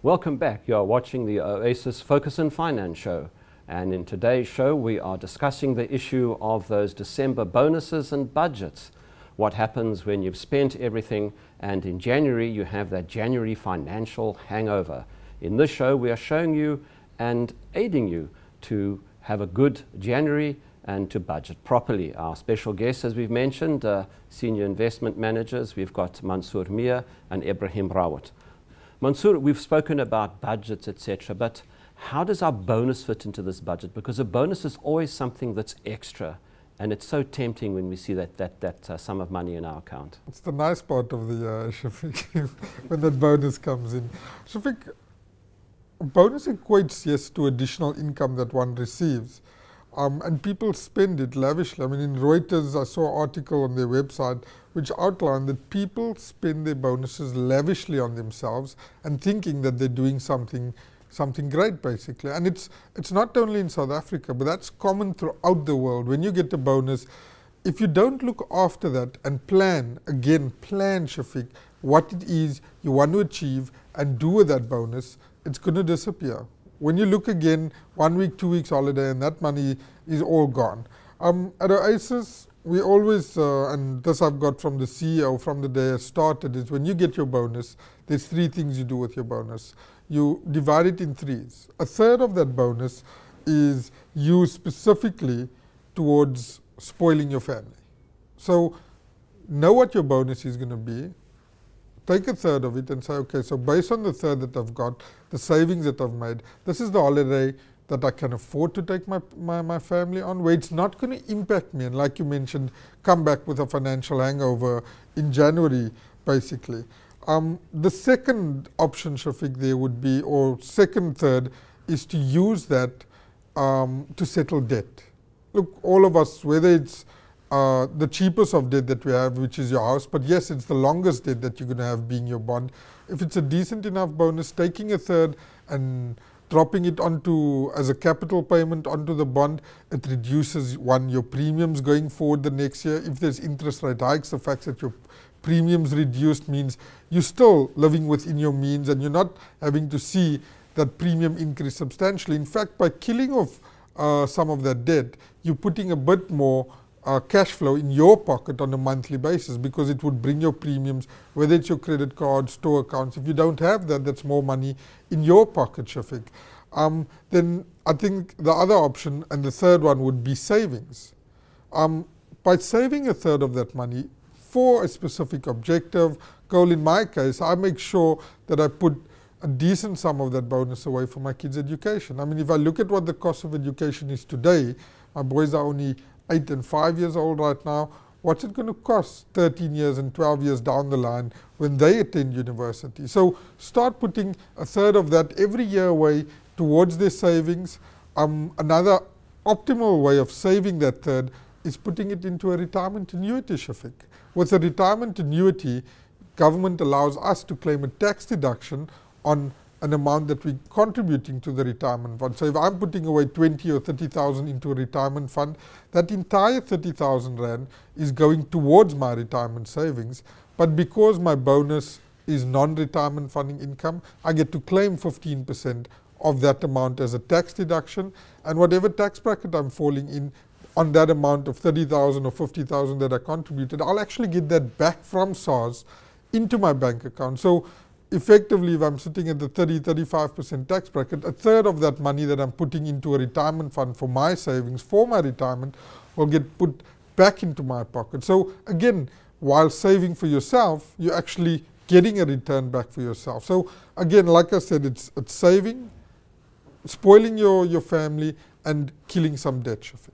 Welcome back. You are watching the Oasis Focus on Finance show. And in today's show, we are discussing the issue of those December bonuses and budgets. What happens when you've spent everything and in January you have that January financial hangover. In this show, we are showing you and aiding you to have a good January and to budget properly. Our special guests, as we've mentioned, senior investment managers, we've got Mansoor and Ebrahim Rawoot. Mansoor, we've spoken about budgets, etc., but how does our bonus fit into this budget? Because a bonus is always something that's extra, and it's so tempting when we see that sum of money in our account. It's the nice part of the year, Shafiq, when that bonus comes in. Shafiq, bonus equates, yes, to additional income that one receives, and people spend it lavishly. I mean, in Reuters, I saw an article on their website which outlined that people spend their bonuses lavishly on themselves and thinking that they're doing something great, basically. And it's not only in South Africa, but that's common throughout the world. When you get a bonus, if you don't look after that and plan, Shafiq, what it is you want to achieve and do with that bonus, it's going to disappear. When you look again, 1 week, 2 weeks holiday, and that money is all gone. At Oasis, we always, and this I've got from the CEO from the day I started, is when you get your bonus, there's 3 things you do with your bonus. You divide it in 3s. A third of that bonus is used specifically towards spoiling your family. So know what your bonus is going to be. Take a third of it and say, okay, so based on the third that I've got, the savings that I've made, this is the holiday that I can afford to take my family on, where it's not going to impact me, and like you mentioned, come back with a financial hangover in January, basically. The second option, Shafiq, there would be, or second third, is to use that to settle debt. Look, all of us, whether it's the cheapest of debt that we have, which is your house, but yes, it's the longest debt that you're going to have being your bond. If it's a decent enough bonus, taking a third and dropping it onto as a capital payment onto the bond, it reduces your premiums going forward the next year. If there's interest rate hikes, the fact that your premiums reduced means you're still living within your means and you're not having to see that premium increase substantially. In fact, by killing off some of that debt, you're putting a bit more cash flow in your pocket on a monthly basis, because it would bring your premiums, whether it's your credit card, store accounts. If you don't have that, that's more money in your pocket, Shafiq. Then I think the other option and the third one would be savings. By saving a third of that money for a specific objective goal, in my case, I make sure that I put a decent sum of that bonus away for my kids' education. I mean, if I look at what the cost of education is today, my boys are only 8 and 5 years old right now. What's it going to cost 13 years and 12 years down the line when they attend university? So start putting a third of that every year away towards their savings. Another optimal way of saving that third is putting it into a retirement annuity, Shafiq. With a retirement annuity, government allows us to claim a tax deduction on an amount that we're contributing to the retirement fund. So if I'm putting away 20 or 30,000 into a retirement fund, that entire 30,000 Rand is going towards my retirement savings. But because my bonus is non-retirement funding income, I get to claim 15% of that amount as a tax deduction, and whatever tax bracket I'm falling in on that amount of 30,000 or 50,000 that I contributed, I'll actually get that back from SARS into my bank account. So effectively, if I'm sitting at the 30-35% tax bracket, a third of that money that I'm putting into a retirement fund for my savings, for my retirement, will get put back into my pocket. So again, while saving for yourself, you're actually getting a return back for yourself. So again, like I said, it's saving, spoiling your family, and killing some debt, Shafiq.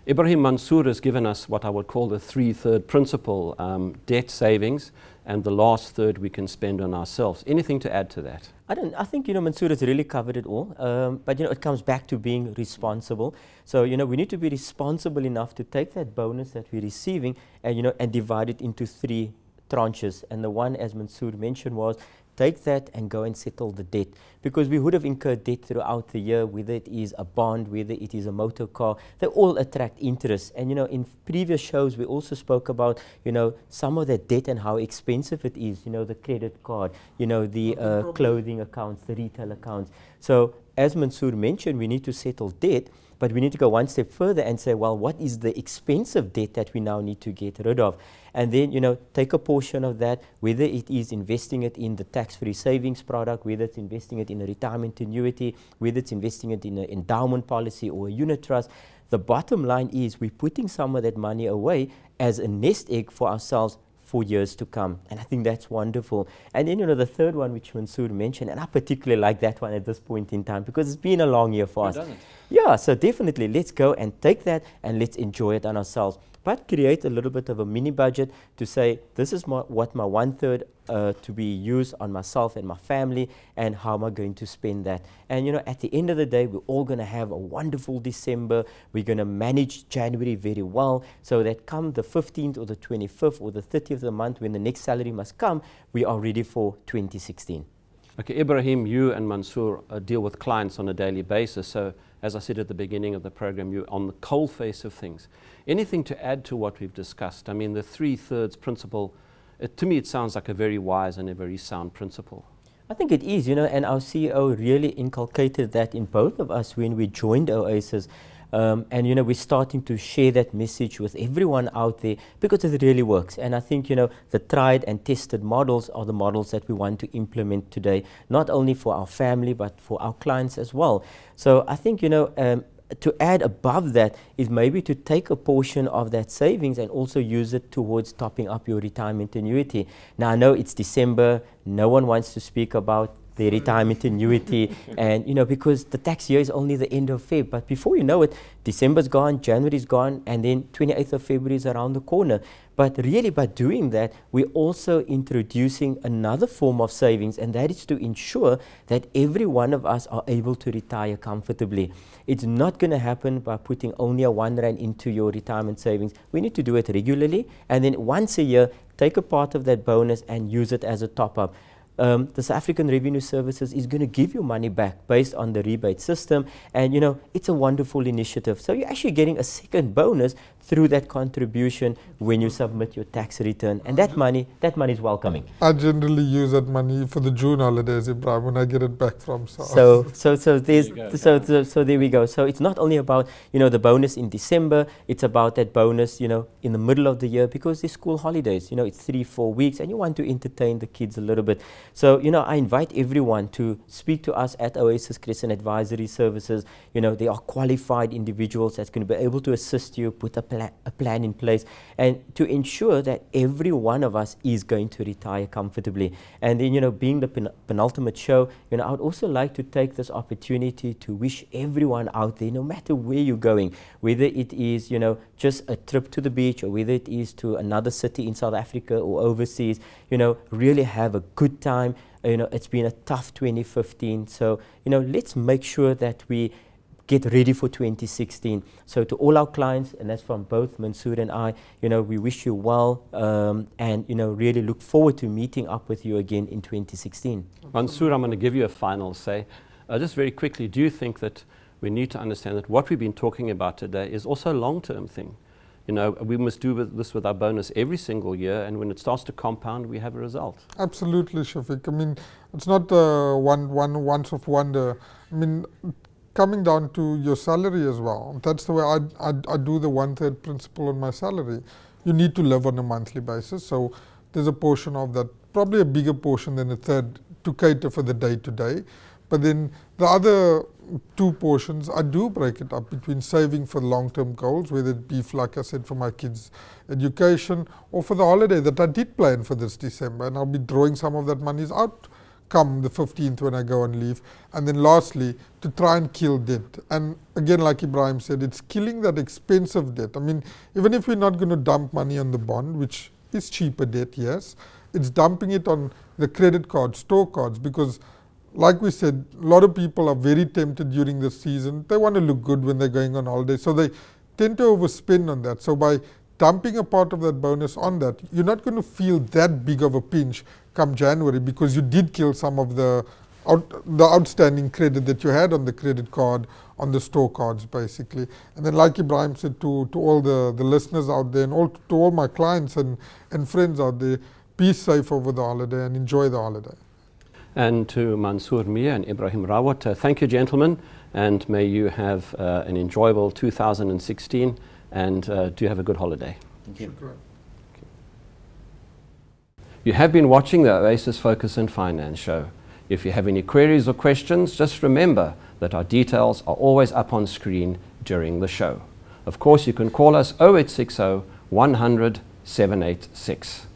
Ebrahim, Mansoor has given us what I would call the 3/3 principle, debt, savings, and the last third we can spend on ourselves. Anything to add to that? I think, Mansoor has really covered it all, but, it comes back to being responsible. So, we need to be responsible enough to take that bonus that we're receiving and, and divide it into 3 tranches. And the one, as Mansoor mentioned, was take that and go and settle the debt, because we would have incurred debt throughout the year, whether it is a bond, whether it is a motor car. They all attract interest. And in previous shows we also spoke about some of that debt and how expensive it is, the credit card, the clothing accounts, the retail accounts. So as Mansoor mentioned, we need to settle debt, but we need to go one step further and say, well, what is the expensive debt that we now need to get rid of? And then, take a portion of that, whether it is investing it in the tax-free savings product, whether it's investing it in a retirement annuity, whether it's investing it in an endowment policy or a unit trust. The bottom line is we're putting some of that money away as a nest egg for ourselves for years to come. And I think that's wonderful. And then, the third one, which Mansoor mentioned, and I particularly like that one at this point in time because it's been a long year for us. Yeah, so definitely let's go and take that and let's enjoy it on ourselves. But create a little bit of a mini budget to say, this is what my 1/3 to be used on myself and my family, and how am I going to spend that? And at the end of the day, we're all going to have a wonderful December. We're going to manage January very well, so that come the 15th or the 25th or the 30th of the month, when the next salary must come, we are ready for 2016. Okay, Ebrahim, you and Mansoor deal with clients on a daily basis. So, as I said at the beginning of the program, you're on the cold face of things. Anything to add to what we've discussed? I mean, the 3/3 principle, to me it sounds like a very wise and a very sound principle. I think it is, and our CEO really inculcated that in both of us when we joined Oasis. And we're starting to share that message with everyone out there because it really works. And I think the tried and tested models are the models that we want to implement today, not only for our family but for our clients as well. So I think to add above that is maybe to take a portion of that savings and also use it towards topping up your retirement annuity. Now I know it's December, no one wants to speak about the retirement annuity, and because the tax year is only the end of Feb, but before you know it, December's gone, January's gone, and then 28th of February is around the corner. But really, by doing that, we're also introducing another form of savings, and that is to ensure that every one of us are able to retire comfortably. It's not going to happen by putting only a R1 into your retirement savings. We need to do it regularly, and then once a year, take a part of that bonus and use it as a top-up. The South African Revenue Services is going to give you money back based on the rebate system, and it's a wonderful initiative. So you're actually getting a second bonus through that contribution when you submit your tax return, and that money is welcoming. I generally use that money for the June holidays, Ebrahim, when I get it back from South. So there we go. So it's not only about the bonus in December, it's about that bonus in the middle of the year, because there's school holidays. It's 3-4 weeks, and you want to entertain the kids a little bit. So I invite everyone to speak to us at Oasis Crescent Advisory Services. They are qualified individuals that's going to be able to assist you, put a plan in place, and to ensure that every one of us is going to retire comfortably. And then being the penultimate show, I would also like to take this opportunity to wish everyone out there, no matter where you're going, whether it is just a trip to the beach, or whether it is to another city in South Africa or overseas, really have a good time. It's been a tough 2015, so let's make sure that we get ready for 2016. So to all our clients, and that's from both Mansoor and I, we wish you well, and really look forward to meeting up with you again in 2016. Mansoor, I'm going to give you a final say. Just very quickly, do you think that we need to understand that what we've been talking about today is also a long-term thing? We must do this with our bonus every single year, and when it starts to compound, we have a result. Absolutely, Shafiq. I mean, it's not once-off wonder. I mean, coming down to your salary as well. That's the way I do the 1/3 principle on my salary. You need to live on a monthly basis, so there's a portion of that, probably a bigger portion than a third, to cater for the day-to-day. But then the other 2 portions, I do break it up between saving for long-term goals, whether it be, like I said, for my kids' education, or for the holiday that I did plan for this December, and I'll be drawing some of that money out come the 15th when I go on leave. And then lastly, to try and kill debt. And again, like Ebrahim said, it's killing that expensive debt. I mean, even if we're not going to dump money on the bond, which is cheaper debt, yes, it's dumping it on the credit cards, store cards, because like we said, a lot of people are very tempted during the season. They want to look good when they're going on holiday, so they tend to overspend on that. So by dumping a part of that bonus on that, you're not going to feel that big of a pinch come January, because you did kill some of the outstanding credit that you had on the credit card, on the store cards basically. And then like Ebrahim said to all the listeners out there, and to all my clients and friends out there, be safe over the holiday and enjoy the holiday. And to Mansoor Mia and Ebrahim Rawoot, thank you, gentlemen, and may you have an enjoyable 2016, and do have a good holiday. Thank you. You have been watching the Oasis Focus in Finance show. If you have any queries or questions, just remember that our details are always up on screen during the show. Of course, you can call us 0860 100 786.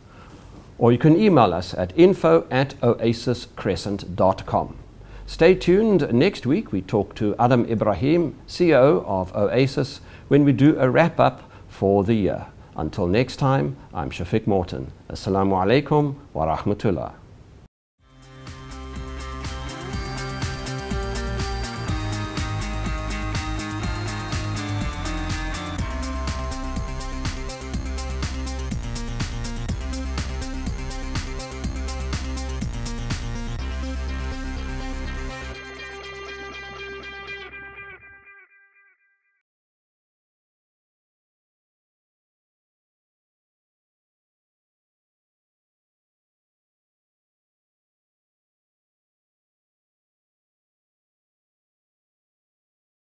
Or you can email us at info@oasiscrescent.com. Stay tuned. Next week we talk to Adam Ebrahim, CEO of Oasis, when we do a wrap-up for the year. Until next time, I'm Shafiq Morton. Assalamu alaikum wa rahmatullah.